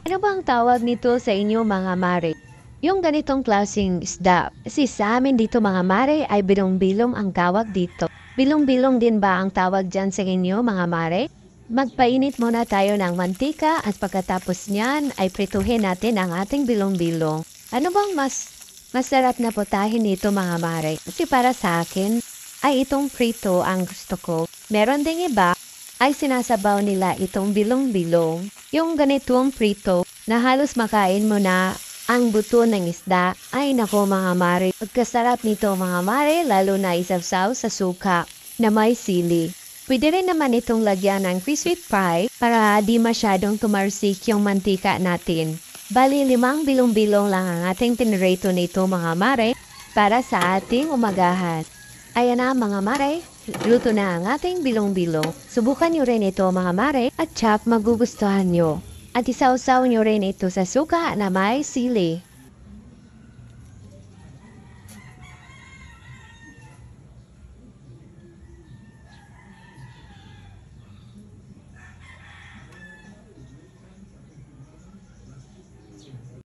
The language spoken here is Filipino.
Ano bang tawag nito sa inyo mga mare? Yung ganitong klaseng isda. Kasi sa amin dito mga mare ay bilong-bilong ang tawag dito. Bilong-bilong din ba ang tawag dyan sa inyo mga mare? Magpainit muna tayo ng mantika at pagkatapos niyan ay prituhin natin ang ating bilong-bilong. Ano bang mas masarap na putahin nito mga mare? Kasi para sa akin ay itong prito ang gusto ko. Meron ding iba ay sinasabaw nila itong bilong-bilong. Yung ganitong prito na halos makain mo na ang buto ng isda. Ay nako mga mare, pagkasarap nito mga mare lalo na isawsaw sa suka na may sili. Pwede rin naman itong lagyan ng crispy fry para di masyadong tumarsik yung mantika natin. Bali 5 bilong-bilong lang ang ating pinrito nito mga mare para sa ating umagahan. Ayan na mga mare, luto na ang ating bilong-bilong. Subukan nyo rin ito mga mare at tsak magugustuhan nyo. At isawsaw nyo rin ito sa suka na may sili.